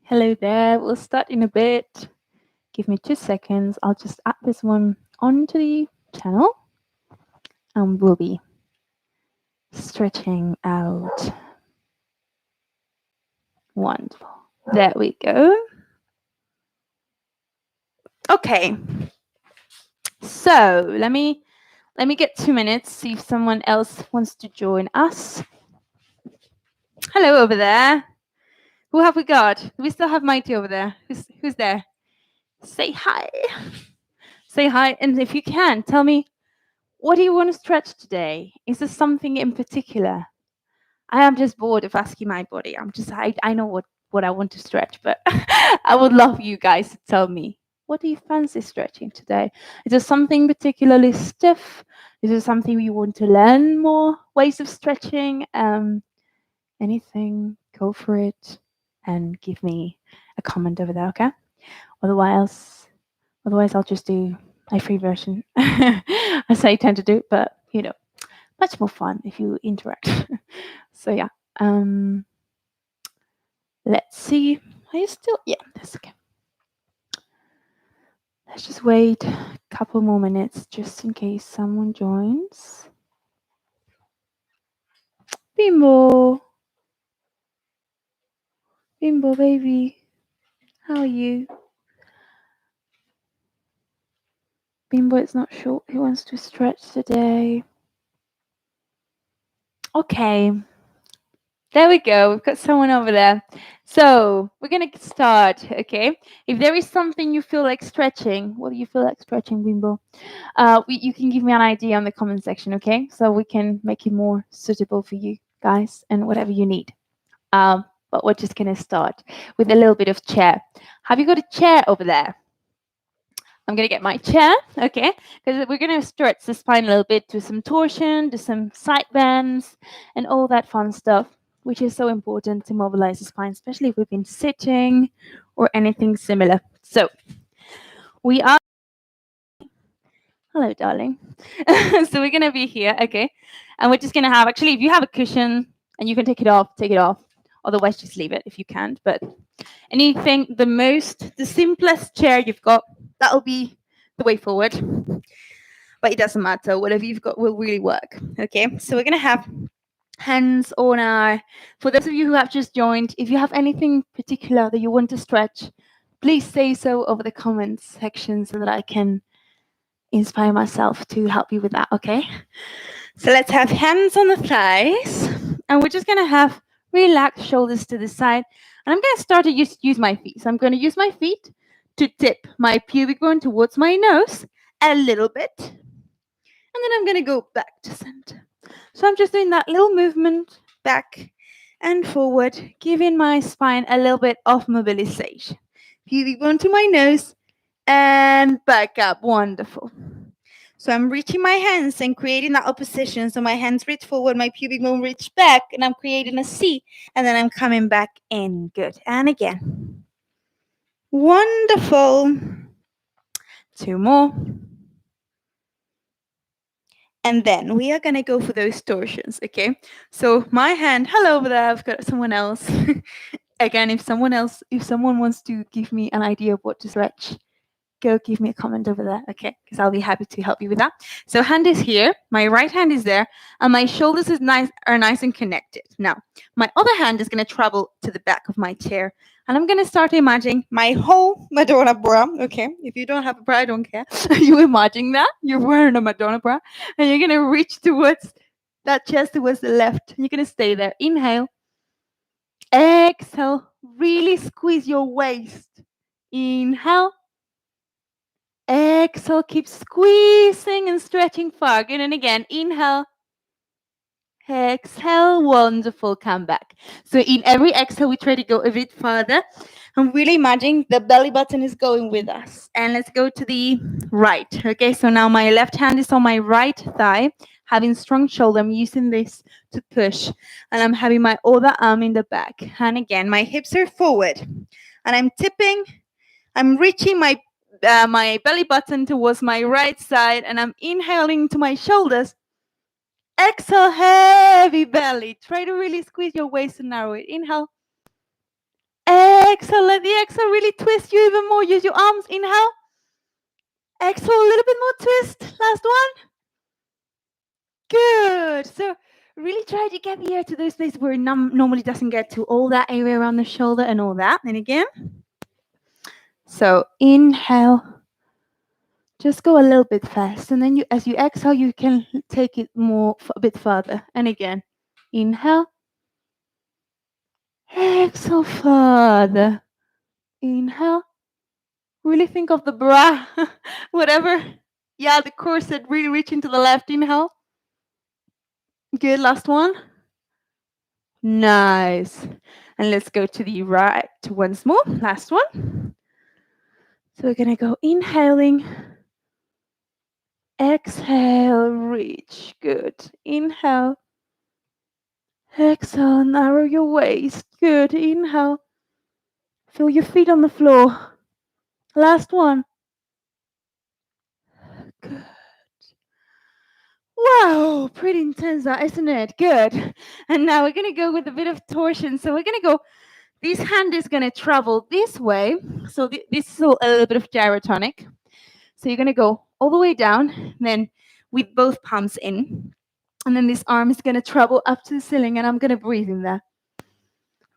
Hello there. We'll start in a bit. Give me 2 seconds. I'll just add this one onto the channel and we'll be stretching out. Wonderful. There we go. Okay. So let me get 2 minutes, see if someone else wants to join us. Hello over there. Who have we got? Do we still have Mighty over there? Who's there? Say hi. Say hi, and if you can, tell me, what do you want to stretch today? Is there something in particular? I am just bored of asking my body. I know what I want to stretch, but I would love you guys to tell me, what do you fancy stretching today? Is there something particularly stiff? Is there something you want to learn more ways of stretching? Anything, go for it and give me a comment over there, okay? Otherwise I'll just do my free version, as I tend to do, but much more fun if you interact. So yeah, let's see. Are you still? Yeah, that's okay. Let's just wait a couple more minutes just in case someone joins. Bimbo baby, how are you? Bimbo is not sure he wants to stretch today. Okay, there we go. We've got someone over there. So we're gonna start. Okay, if there is something you feel like stretching, what do you feel like stretching, Bimbo? You can give me an idea on the comment section, okay? So we can make it more suitable for you guys and whatever you need. But we're just gonna start with a little bit of chair. Have you got a chair over there? I'm gonna get my chair, okay? Because we're gonna stretch the spine a little bit, do some torsion, do some side bends, and all that fun stuff, which is so important to mobilize the spine, especially if we've been sitting or anything similar. So we are. Hello, darling. So we're gonna be here, okay? And we're just gonna have, actually, if you have a cushion and you can take it off, take it off. Otherwise, just leave it if you can't. But anything, the simplest chair you've got, that'll be the way forward. But it doesn't matter. Whatever you've got will really work, okay? So we're gonna have hands on our, for those of you who have just joined, if you have anything particular that you want to stretch, please say so over the comments section so that I can inspire myself to help you with that, okay? So let's have hands on the thighs, and we're just gonna have relaxed shoulders to the side, and I'm gonna start to use my feet. So I'm gonna use my feet to tip my pubic bone towards my nose a little bit, and then I'm gonna go back to center. So I'm just doing that little movement back and forward, giving my spine a little bit of mobilization. Pubic bone to my nose and back up. Wonderful. So I'm reaching my hands and creating that opposition. So my hands reach forward, my pubic bone reach back, and I'm creating a C, and then I'm coming back in. Good. And again. Wonderful. 2 more. And then we are going to go for those torsions, okay? So my hand, hello over there, I've got someone else. Again, if someone wants to give me an idea of what to stretch, go give me a comment over there, okay? Because I'll be happy to help you with that. So hand is here, my right hand is there, and my shoulders are nice and connected. Now, my other hand is going to travel to the back of my chair, and I'm going to start imagining my whole Madonna bra, okay? If you don't have a bra, I don't care. You imagine that? You're wearing a Madonna bra, and you're going to reach towards that chest towards the left. You're going to stay there. Inhale. Exhale. Really squeeze your waist. Inhale. Exhale, keep squeezing and stretching far. Again and again. Inhale. Exhale. Wonderful. Come back. So in every exhale, we try to go a bit further. I'm really imagining the belly button is going with us. And let's go to the right. Okay, so now my left hand is on my right thigh, having strong shoulder. I'm using this to push. And I'm having my other arm in the back. And again, my hips are forward. And I'm tipping. I'm reaching my belly button towards my right side, and I'm inhaling to my shoulders. Exhale, heavy belly. Try to really squeeze your waist and narrow it. Inhale. Exhale, let the exhale really twist you even more. Use your arms. Inhale. Exhale, a little bit more twist. Last one. Good. So really try to get the air to those places where it normally doesn't get to, all that area around the shoulder and all that. And again. So inhale. Just go a little bit fast. And then you, as you exhale, you can take it more a bit further. And again. Inhale. Exhale further. Inhale. Really think of the bra, whatever. Yeah, the corset, really reach into the left. Inhale. Good, last one. Nice. And let's go to the right once more. Last one. So we're going to go inhaling. Exhale, reach. Good. Inhale. Exhale, narrow your waist. Good. Inhale. Feel your feet on the floor. Last one. Good. Wow, pretty intense, that, isn't it? Good. And now we're going to go with a bit of torsion. So we're going to go, this hand is going to travel this way. So this is a little bit of gyrotonic. So you're going to go all the way down, then with both palms in. And then this arm is going to travel up to the ceiling, and I'm going to breathe in there.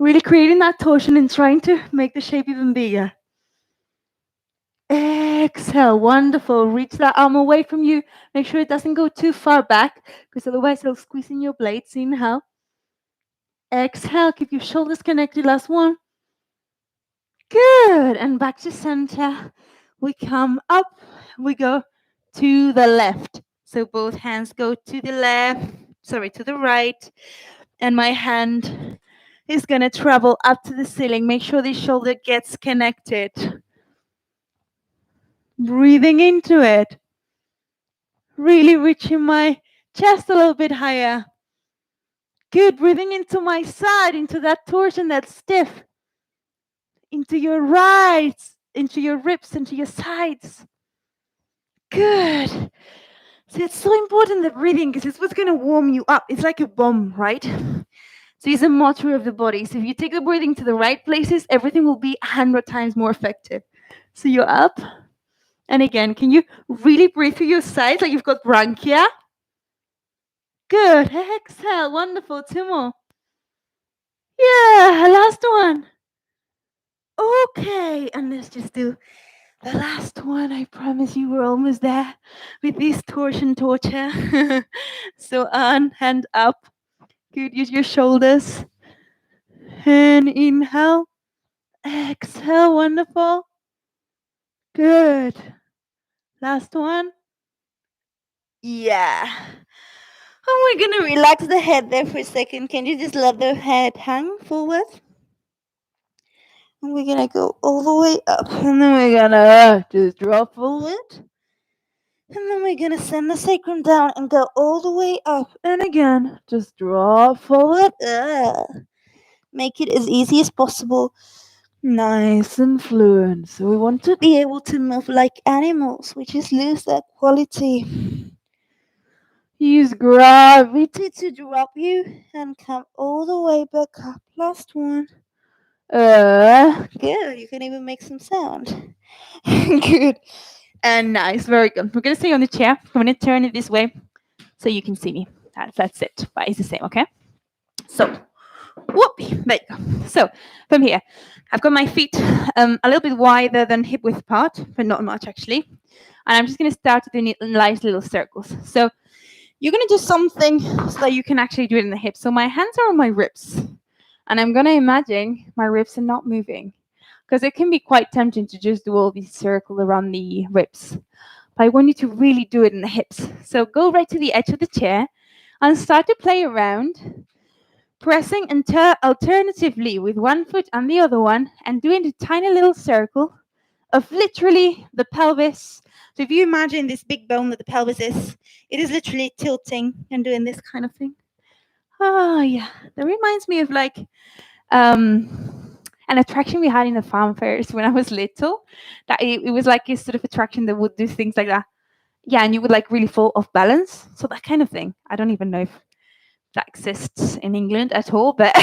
Really creating that torsion and trying to make the shape even bigger. Exhale, wonderful. Reach that arm away from you. Make sure it doesn't go too far back, because otherwise it'll squeeze in your blades. Inhale. Exhale, keep your shoulders connected. Last one. Good. And back to center. We come up. We go to the left. So both hands go to the left, to the right. And my hand is going to travel up to the ceiling. Make sure the shoulder gets connected. Breathing into it. Really reaching my chest a little bit higher. Good. Breathing into my side, into that torsion that's stiff. Into your rides, into your ribs, into your sides. Good. So it's so important, the breathing, because it's what's going to warm you up. It's like a bomb, right? So it's a motor of the body. So if you take the breathing to the right places, everything will be 100 times more effective. So you're up. And again, can you really breathe through your sides like you've got bronchia? Good. Exhale. Wonderful. 2 more. Yeah. Last one. Okay. And let's just do the last one. I promise you we're almost there with this torsion torture. So on, hand up. Good. Use your shoulders. And inhale. Exhale. Wonderful. Good. Last one. Yeah. And we're going to relax the head there for a second. Can you just let the head hang forward? And we're going to go all the way up. And then we're going to just drop forward. And then we're going to send the sacrum down and go all the way up. And again, just drop forward. Make it as easy as possible. Nice and fluent. So we want to be able to move like animals. We just lose that quality. Use gravity to drop you and come all the way back up. Last one. Good. You can even make some sound. Good. And nice. Very good. We're going to stay on the chair. I'm going to turn it this way so you can see me. That's it. But it's the same, okay? So, whoopee. There you go. So, from here, I've got my feet a little bit wider than hip width apart, but not much actually. And I'm just going to start to do nice little circles. So, you're going to do something so that you can actually do it in the hips. So my hands are on my ribs. And I'm going to imagine my ribs are not moving. Because it can be quite tempting to just do all these circles around the ribs. But I want you to really do it in the hips. So go right to the edge of the chair and start to play around. Pressing alternatively with one foot and the other one. And doing a tiny little circle of literally the pelvis. So if you imagine this big bone that the pelvis is, it is literally tilting and doing this kind of thing. Oh, yeah. That reminds me of like an attraction we had in the farm fairs when I was little. That it was like a sort of attraction that would do things like that. Yeah, and you would like really fall off balance. So that kind of thing. I don't even know if that exists in England at all, but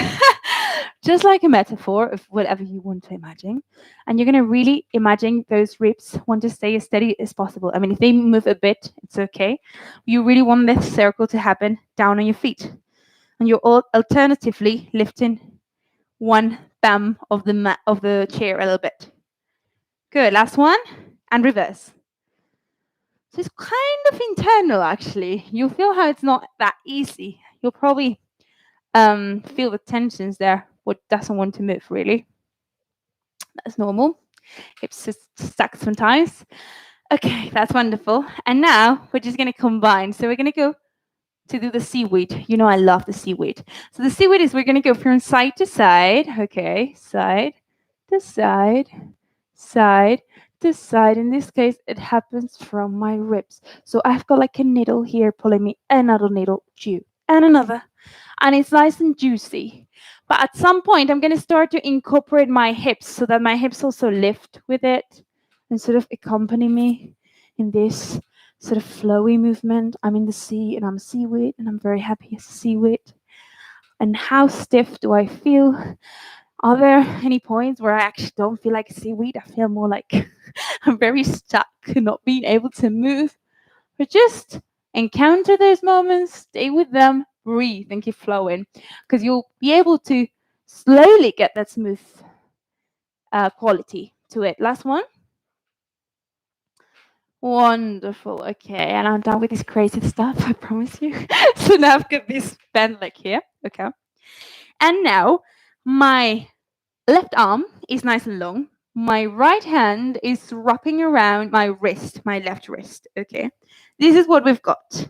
just like a metaphor of whatever you want to imagine. And you're going to really imagine those ribs want to stay as steady as possible. I mean, if they move a bit, it's okay. You really want this circle to happen down on your feet. And you're alternatively lifting one thumb of the of the chair a little bit. Good. Last one. And reverse. So it's kind of internal, actually. You'll feel how it's not that easy. You'll probably feel the tensions there. What doesn't want to move, really. That's normal. Hips just stuck sometimes. Okay, that's wonderful. And now we're just going to combine. So we're going to go to do the seaweed. You know, I love the seaweed. So the seaweed is we're going to go from side to side. Okay, side to side, side to side. In this case, it happens from my ribs. So I've got like a needle here pulling me, another needle, and another. And it's nice and juicy. But at some point, I'm going to start to incorporate my hips so that my hips also lift with it and sort of accompany me in this sort of flowy movement. I'm in the sea and I'm a seaweed and I'm very happy as a seaweed. And how stiff do I feel? Are there any points where I actually don't feel like a seaweed? I feel more like I'm very stuck, not being able to move. But just encounter those moments, stay with them, breathe, and keep flowing, because you'll be able to slowly get that smooth quality to it. Last one. Wonderful. Okay, and I'm done with this crazy stuff, I promise you. So now I've got this bent leg here. Okay. And now my left arm is nice and long. My right hand is wrapping around my wrist, my left wrist. Okay. This is what we've got.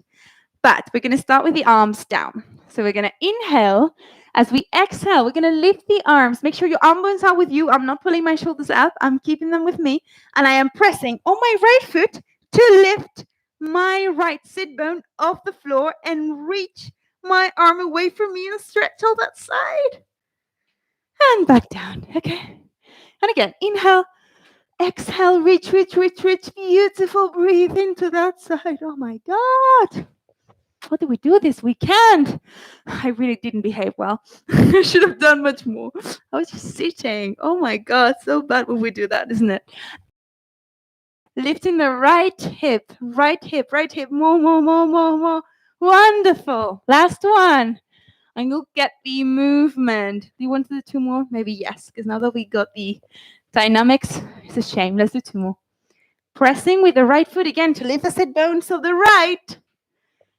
But we're going to start with the arms down. So we're going to inhale. As we exhale, we're going to lift the arms. Make sure your arm bones are with you. I'm not pulling my shoulders up. I'm keeping them with me. And I am pressing on my right foot to lift my right sit bone off the floor and reach my arm away from me and stretch all that side. And back down. Okay. And again, inhale. Exhale, reach, reach, reach, reach. Beautiful. Breathe into that side. Oh my God. What did we do this weekend? I really didn't behave well. I should have done much more. I was just sitting. Oh my God, so bad when we do that, isn't it? Lifting the right hip, right hip, right hip. More, more, more, more, more. Wonderful. Last one. And you'll get the movement. Do you want to do two more? Maybe yes, because now that we got the dynamics, it's a shame. Let's do two more. Pressing with the right foot again to lift the sit bones of the right.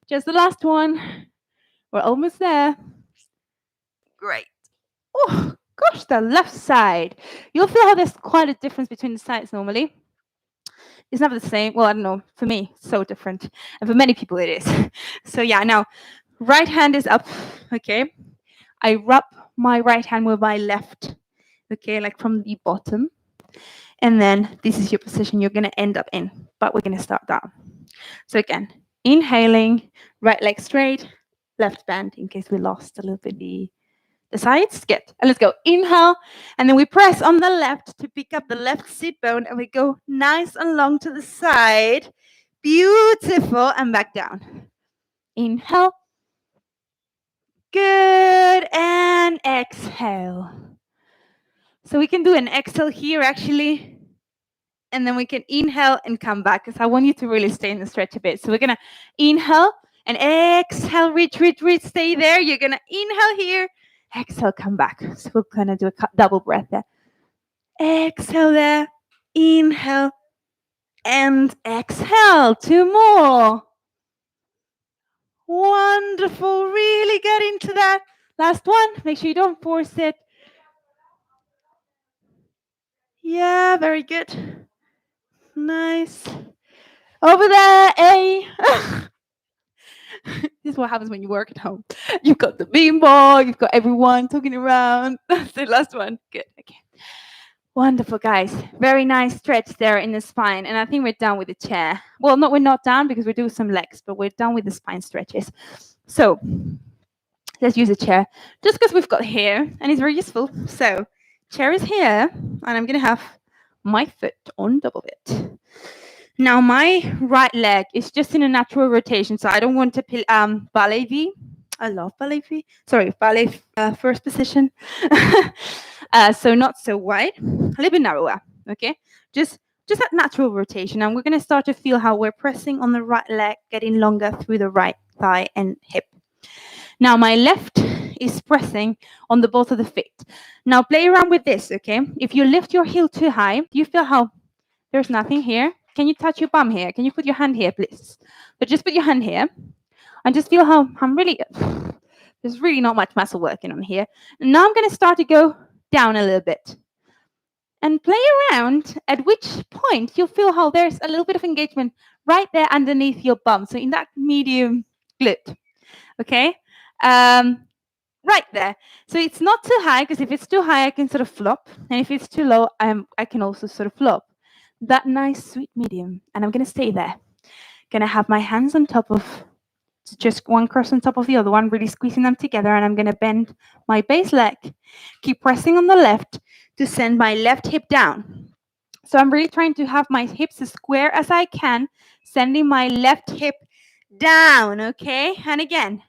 Just the last one. We're almost there. Great. Oh, gosh, the left side. You'll feel how there's quite a difference between the sides normally. It's never the same. Well, I don't know. For me, so different. And for many people, it is. So yeah, now, right hand is up. Okay. I rub my right hand with my left. Okay, like from the bottom. And then this is your position you're going to end up in. But we're going to start down. So again, inhaling, right leg straight, left bend, in case we lost a little bit the sides. Good. And let's go. Inhale. And then we press on the left to pick up the left sit bone. And we go nice and long to the side. Beautiful. And back down. Inhale. Good. And exhale. So we can do an exhale here, actually. And then we can inhale and come back, because I want you to really stay in the stretch a bit. So we're going to inhale and exhale, reach, reach, reach. Stay there. You're going to inhale here. Exhale, come back. So we're going to do a double breath there. Exhale there. Inhale and exhale. Two more. Wonderful. Really get into that. Last one. Make sure you don't force it. Yeah, very good. Nice. Over there, A. This is what happens when you work at home. You've got the beanball, you've got everyone talking around. That's the last one. Good. Okay. Wonderful, guys. Very nice stretch there in the spine. And I think we're done with the chair. Well, we're not done because we do some legs, but we're done with the spine stretches. So let's use a chair just because we've got here and it's very useful. So chair is here and I'm going to have my foot on top of it. Now my right leg is just in a natural rotation, so I don't want to ballet V. I love ballet feet. Sorry, ballet first position. So not so wide, a little bit narrower. Okay, just that natural rotation, and we're going to start to feel how we're pressing on the right leg, getting longer through the right thigh and hip. Now my left is pressing on the both of the feet. Now play around with this. Okay, if you lift your heel too high, do you feel how there's nothing here? Can you touch your bum here? Can you put your hand here, please? So just put your hand here and just feel how I'm really, there's really not much muscle working on here. And now I'm going to start to go down a little bit and play around, at which point you'll feel how there's a little bit of engagement right there underneath your bum. So in that medium glute, okay? Right there. So it's not too high, because if it's too high, I can sort of flop. And if it's too low, I can also sort of flop. That nice sweet medium. And I'm going to stay there. Going to have my hands on top of, just one cross on top of the other one, really squeezing them together. And I'm going to bend my base leg. Keep pressing on the left to send my left hip down. So I'm really trying to have my hips as square as I can, sending my left hip down, okay? And again,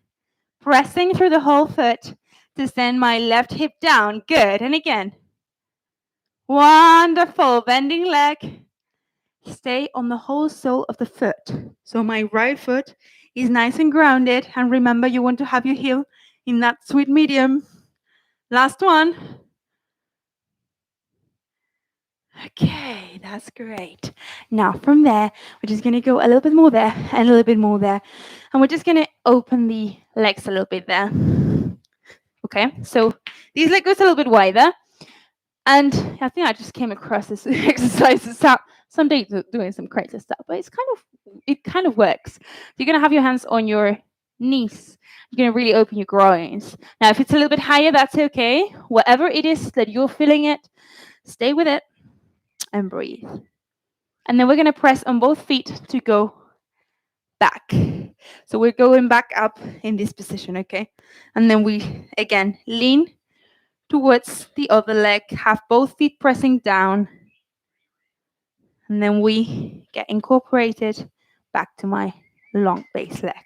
pressing through the whole foot to send my left hip down. Good. And again. Wonderful. Bending leg. Stay on the whole sole of the foot. So my right foot is nice and grounded. And remember, you want to have your heel in that sweet medium. Last one. Okay, that's great. Now from there, we're just going to go a little bit more there and a little bit more there. And we're just going to open the legs a little bit there. Okay, so these leg goes a little bit wider. And I think I just came across this exercise. Some days doing some crazy stuff, but it kind of works. You're going to have your hands on your knees. You're going to really open your groins. Now, if it's a little bit higher, that's okay. Whatever it is that you're feeling it, stay with it and breathe. And then we're going to press on both feet to go back. So we're going back up in this position, okay? And then we, again, lean towards the other leg, have both feet pressing down. And then we get incorporated back to my long base leg.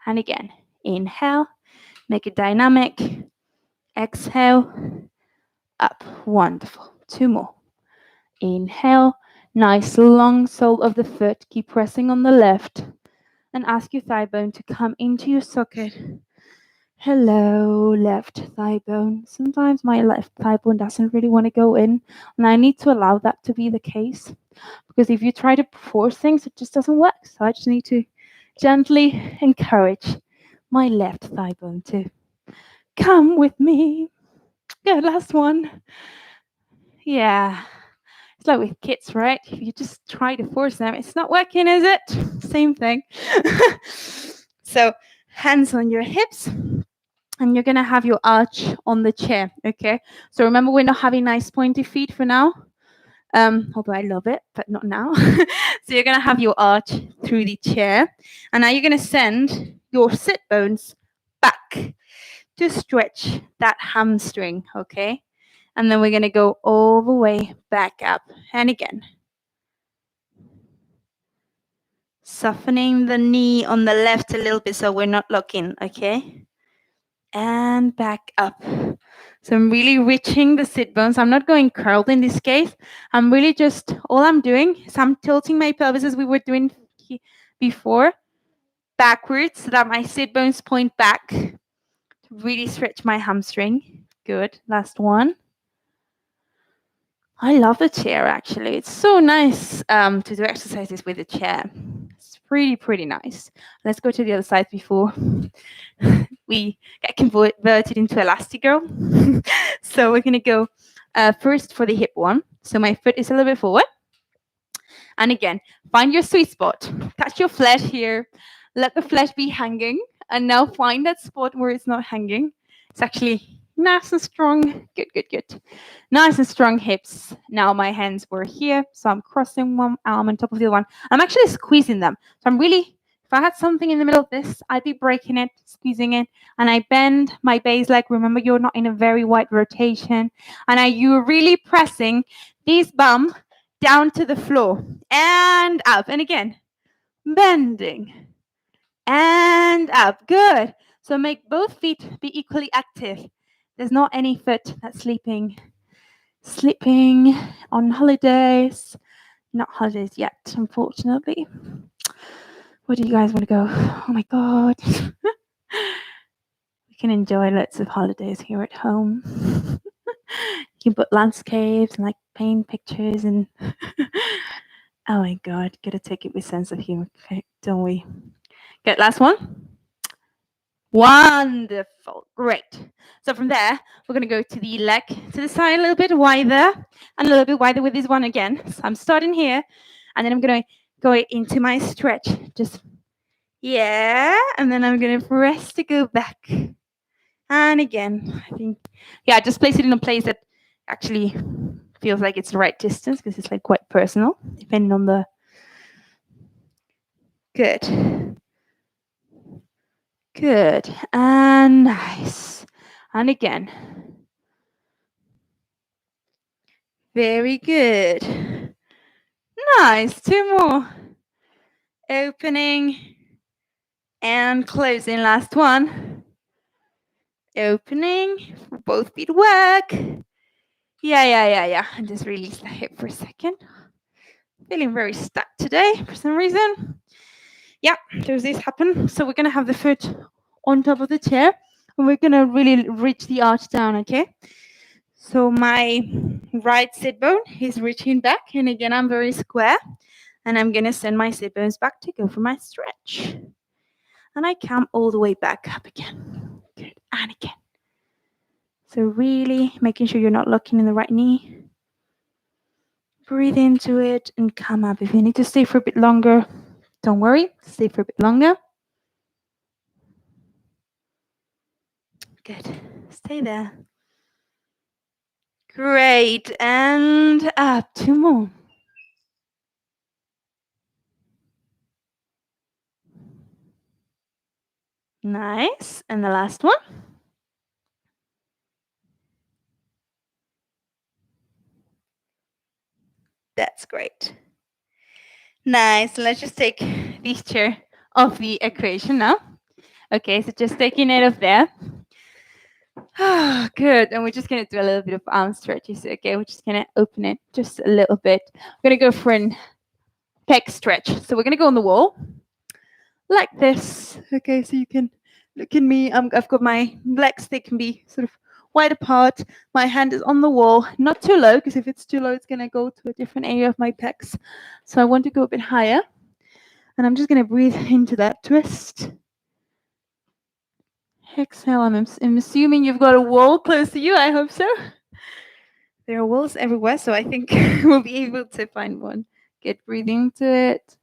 And again, inhale, make it dynamic. Exhale, up. Wonderful. 2 more. Inhale, nice long sole of the foot. Keep pressing on the left. And ask your thigh bone to come into your socket. Hello, left thigh bone. Sometimes my left thigh bone doesn't really want to go in. And I need to allow that to be the case. Because if you try to force things, it just doesn't work. So I just need to gently encourage my left thigh bone to come with me. Good, last one. Yeah. It's like with kids, right? If you just try to force them, it's not working, is it? Same thing. So hands on your hips. And you're going to have your arch on the chair, okay? So remember, we're not having nice pointy feet for now. Although I love it, but not now. So you're going to have your arch through the chair. And now you're going to send your sit bones back to stretch that hamstring, okay? And then we're going to go all the way back up. And again. Softening the knee on the left a little bit so we're not locking, okay? And back up. So I'm really reaching the sit bones. I'm not going curled in this case. I'm really just, all I'm doing is I'm tilting my pelvis as we were doing before, backwards so that my sit bones point back to really stretch my hamstring. Good. Last one. I love the chair, actually. It's so nice to do exercises with the chair. It's pretty nice. Let's go to the other side before we get converted into Elastigirl. So we're going to go first for the hip one. So my foot is a little bit forward. And again, find your sweet spot. Catch your flesh here. Let the flesh be hanging. And now find that spot where it's not hanging. It's actually nice and strong. Good. Nice and strong hips. Now my hands were here. So I'm crossing one arm on top of the other one. I'm actually squeezing them. So I'm really, if I had something in the middle of this, I'd be breaking it, squeezing it. And I bend my base leg. Remember, you're not in a very wide rotation. And you're really pressing these bum down to the floor. And up. And again, bending. And up. Good. So make both feet be equally active. There's not any foot that's sleeping on holidays. Not holidays yet, unfortunately. Where do you guys want to go? Oh my God. We can enjoy lots of holidays here at home. You can put landscapes and like paint pictures and oh my God, gotta take it with sense of humor, don't we? Okay, last one. Wonderful, great. So from there, we're gonna go to the leg to the side a little bit wider and a little bit wider with this one again. So I'm starting here and then I'm gonna go into my stretch. Just, yeah, and then I'm gonna press to go back. And again, I think, yeah, just place it in a place that actually feels like it's the right distance because it's like quite personal, depending on the, good. Good, and nice. And again. Very good. Nice, 2 more. Opening and closing, last one. Opening, both feet work. Yeah. And just release the hip for a second. Feeling very stuck today for some reason. Yeah, does this happen? So we're gonna have the foot on top of the chair and we're gonna really reach the arch down, okay? So my right sit bone is reaching back, and again, I'm very square, and I'm gonna send my sit bones back to go for my stretch. And I come all the way back up again. Good, and again. So really making sure you're not locking in the right knee. Breathe into it and come up. If you need to stay for a bit longer, don't worry, stay for a bit longer. Good, stay there. Great, and up, 2 more. Nice, and the last one. That's great. Nice, let's just take this chair off the equation now. Okay, so just taking it off there. Good, and we're just gonna do a little bit of arm stretches. Okay, we're just gonna open it just a little bit. We're gonna go for an pec stretch. So we're gonna go on the wall like this. Okay, so you can look at me. I've got my legs, they can be sort of wide apart. My hand is on the wall, not too low, because if it's too low, it's gonna go to a different area of my pecs. So I want to go a bit higher. And I'm just gonna breathe into that twist. Exhale, I'm assuming you've got a wall close to you. I hope so. There are walls everywhere, so I think we'll be able to find one. Get breathing into it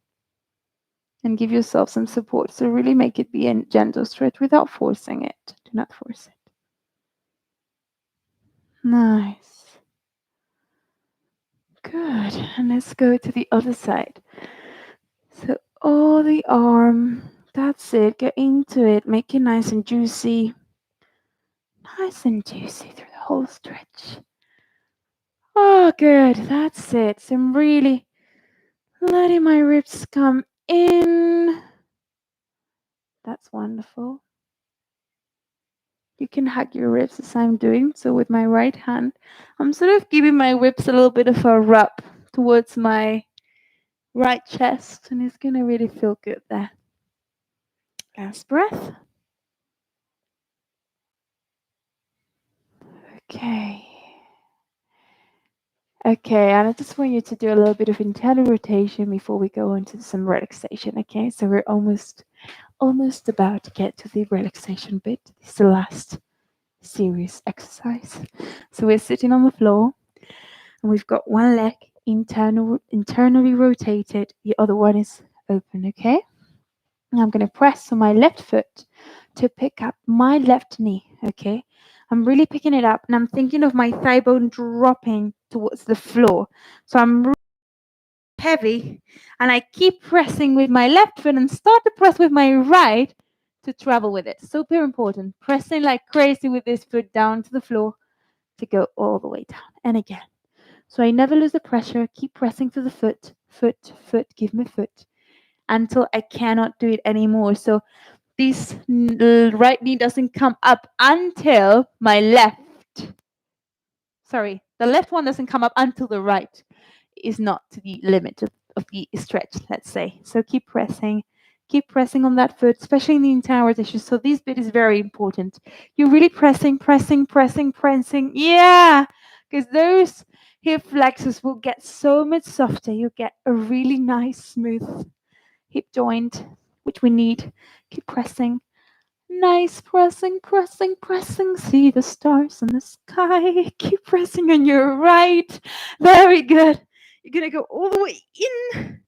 and give yourself some support. So really make it be a gentle stretch without forcing it. Do not force it. Nice. Good. And let's go to the other side. So all the arm. That's it. Get into it. Make it nice and juicy. Nice and juicy through the whole stretch. Oh, good. That's it. So I'm really letting my ribs come in. That's wonderful. You can hug your ribs as I'm doing. So with my right hand, I'm sort of giving my ribs a little bit of a rub towards my right chest, and it's going to really feel good there. Last breath. Okay. Okay, and I just want you to do a little bit of internal rotation before we go into some relaxation. Okay, so we're almost about to get to the relaxation bit. This is the last serious exercise. So we're sitting on the floor, and we've got one leg internally rotated. The other one is open. Okay, and I'm going to press on my left foot to pick up my left knee. Okay. I'm really picking it up, and I'm thinking of my thigh bone dropping towards the floor. So I'm really heavy, and I keep pressing with my left foot and start to press with my right to travel with it. Super important. Pressing like crazy with this foot down to the floor to go all the way down. And again. So I never lose the pressure. Keep pressing to the foot, give me foot, until I cannot do it anymore. So this right knee doesn't come up until my left. Sorry, the left one doesn't come up until the right is not to the limit of the stretch, let's say. So keep pressing on that foot, especially in the entire rotation. So this bit is very important. You're really pressing, pressing, pressing, pressing. Yeah, because those hip flexors will get so much softer. You'll get a really nice, smooth hip joint, which we need. Keep pressing. Nice pressing, pressing, pressing. See the stars in the sky. Keep pressing on your right. Very good. You're going to go all the way in.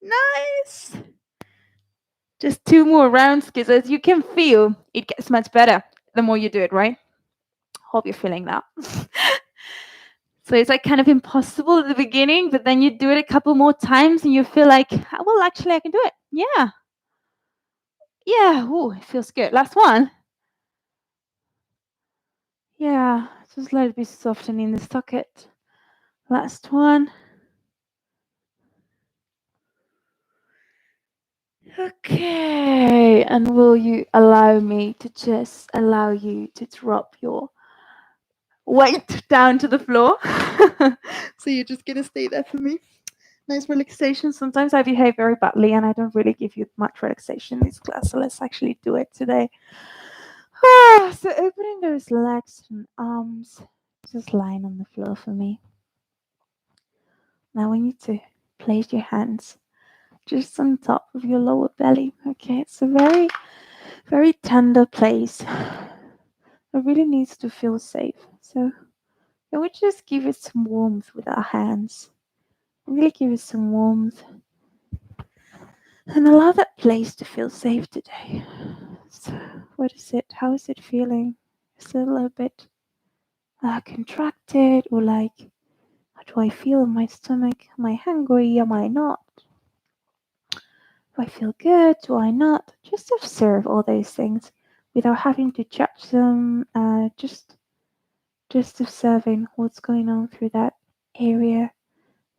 Nice. Just 2 more rounds because as you can feel, it gets much better the more you do it, right? Hope you're feeling that. So it's like kind of impossible at the beginning, but then you do it a couple more times and you feel like, well, actually, I can do it. Yeah. Yeah. Ooh, it feels good. Last one. Yeah. Just let it be softening the socket. Last one. Okay. And will you allow me to just allow you to drop your weight down to the floor? So you're just going to stay there for me. Nice relaxation. Sometimes I behave very badly and I don't really give you much relaxation in this class. So let's actually do it today. So opening those legs and arms, just lying on the floor for me. Now we need to place your hands just on top of your lower belly. Okay, it's a very, very tender place. It really needs to feel safe. So can we just give it some warmth with our hands? Really give it some warmth. And allow that place to feel safe today. So what is it? How is it feeling? Is it a little bit contracted or like, how do I feel in my stomach? Am I hungry? Am I not? Do I feel good? Do I not? Just observe all those things without having to judge them. Just observing what's going on through that area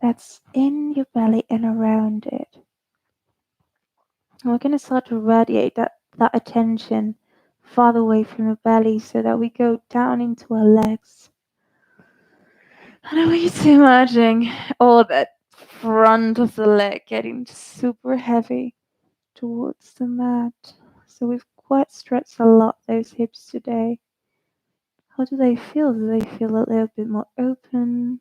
that's in your belly and around it. And we're going to start to radiate that attention farther away from the belly so that we go down into our legs. And I want you to imagine all that front of the leg getting super heavy towards the mat. So we've quite stretched a lot those hips today. How do they feel? Do they feel a little bit more open?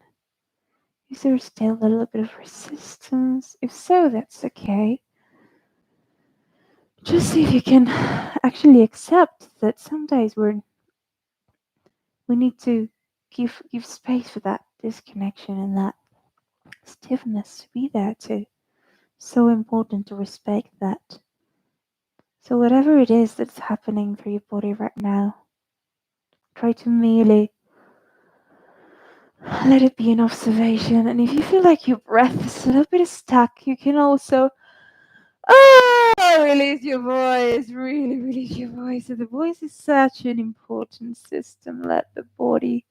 Is there still a little bit of resistance? If so, that's okay. Just see if you can actually accept that some days we need to give space for that disconnection and that stiffness to be there too. So important to respect that. So whatever it is that's happening through your body right now, try to merely let it be an observation. And if you feel like your breath is a little bit stuck, you can also release your voice. Really release your voice. So the voice is such an important system. Let the body.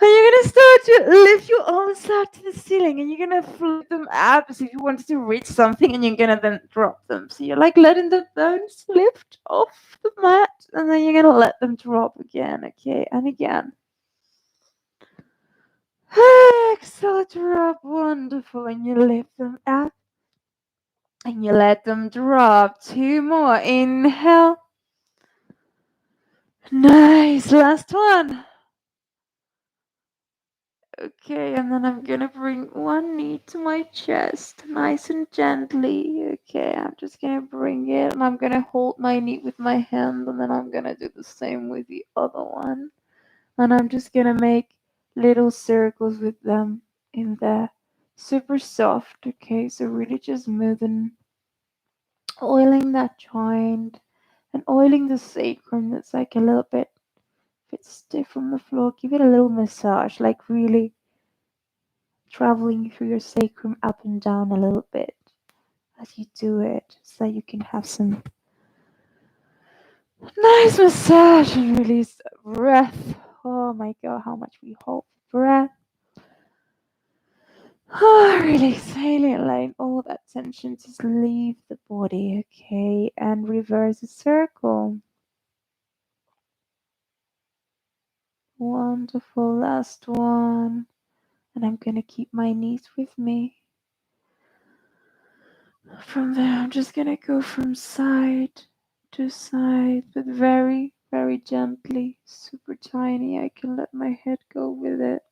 And you're gonna start to lift your arms out to the ceiling and you're gonna flip them up as if you wanted to reach something and you're gonna then drop them. So you're like letting the bones lift off the mat and then you're gonna let them drop again, okay, and again. Exhale, drop. Wonderful. And you lift them up and you let them drop. 2 more. Inhale. Nice. Last one. Okay, and then I'm gonna bring one knee to my chest, nice and gently. Okay, I'm just gonna bring it and I'm gonna hold my knee with my hand, and then I'm gonna do the same with the other one. And I'm just gonna make little circles with them in there. Super soft, okay? So really just moving, oiling that joint and oiling the sacrum that's like a little bit stiff on the floor. Give it a little massage, like really traveling through your sacrum up and down a little bit as you do it so you can have some nice massage and release the breath. Oh my god, how much we hold breath. Release, exhaling, letting all that tension just leave the body, okay? And reverse the circle. Wonderful, last one. And I'm gonna keep my knees with me. From there, I'm just gonna go from side to side, but very, very gently, super tiny. I can let my head go with it.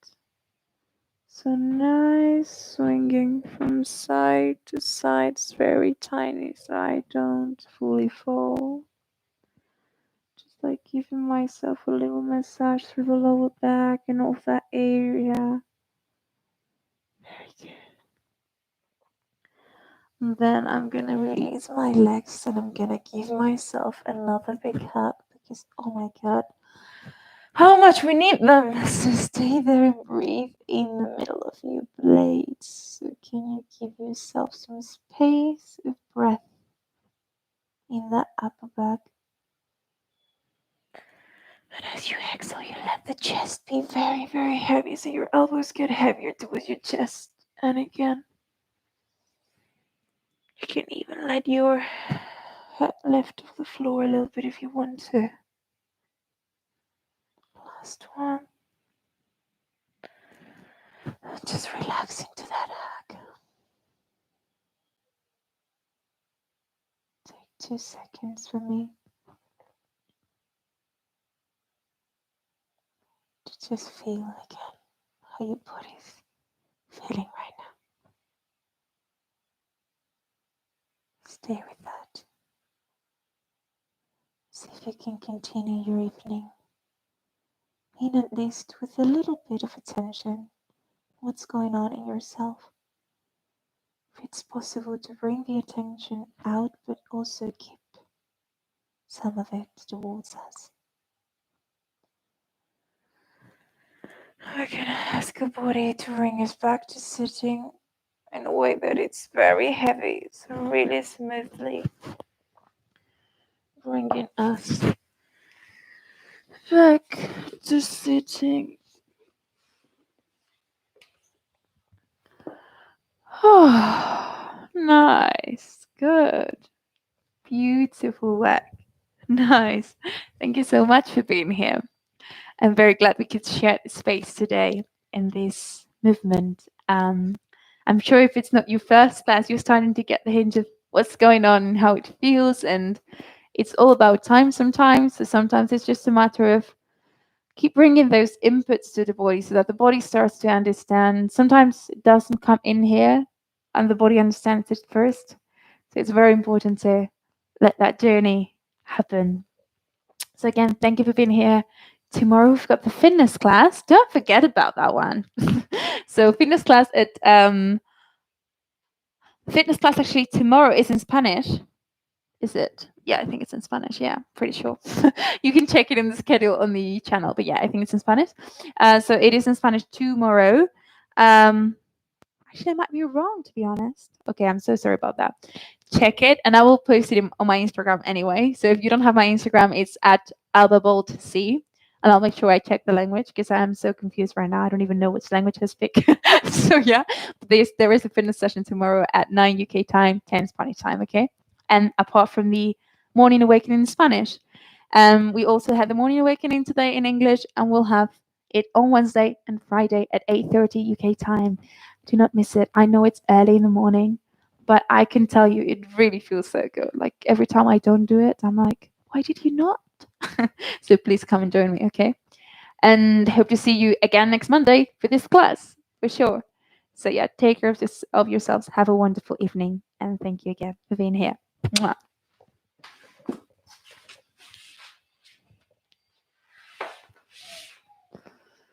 So nice swinging from side to side. It's very tiny, so I don't fully fall. Just like giving myself a little massage through the lower back and off that area. Very good. And then I'm gonna release my legs and I'm gonna give myself another big hug because oh my god, how much we need them. So stay there and breathe in the middle of your blades. So can you give yourself some space of breath in that upper back? And as you exhale, you let the chest be very, very heavy so your elbows get heavier towards your chest. And again, you can even let your head lift off the floor a little bit if you want to. Last one. Just relax into that hug. Take 2 seconds for me to just feel again how your body's feeling right now. Stay with that. See if you can continue your evening in at least with a little bit of attention what's going on in yourself. If it's possible to bring the attention out but also keep some of it towards us. We're gonna ask our body to bring us back to sitting in a way that it's very heavy, so really smoothly bringing us back to sitting. Oh, nice, good, beautiful work. Nice. Thank you so much for being here. I'm very glad we could share the space today in this movement. I'm sure if it's not your first class, you're starting to get the hint of what's going on and how it feels. And it's all about time sometimes. So sometimes it's just a matter of keep bringing those inputs to the body so that the body starts to understand. Sometimes it doesn't come in here and the body understands it first. So it's very important to let that journey happen. So again, thank you for being here. Tomorrow we've got the fitness class. Don't forget about that one. So fitness class at fitness class actually tomorrow is in Spanish. Is it? Yeah, I think it's in Spanish. Yeah, pretty sure. You can check it in the schedule on the channel, but yeah, I think it's in Spanish. So it is in Spanish tomorrow. Actually, I might be wrong, to be honest. Okay, I'm so sorry about that. Check it, and I will post it on my Instagram anyway. So if you don't have my Instagram, it's at albaboltc, and I'll make sure I check the language because I am so confused right now. I don't even know which language I speak. So yeah, there is a fitness session tomorrow at 9 UK time, 10 Spanish time. Okay, and apart from the morning awakening in Spanish, we also had the morning awakening today in English, and we'll have it on Wednesday and Friday at 8:30 UK time. Do not miss it. I know it's early in the morning, but I can tell you it really feels so good. Like every time I don't do it, I'm like, why did you not? So please come and join me, okay? And hope to see you again next Monday for this class, for sure. So yeah, take care of yourselves. Have a wonderful evening, and thank you again for being here. Mwah.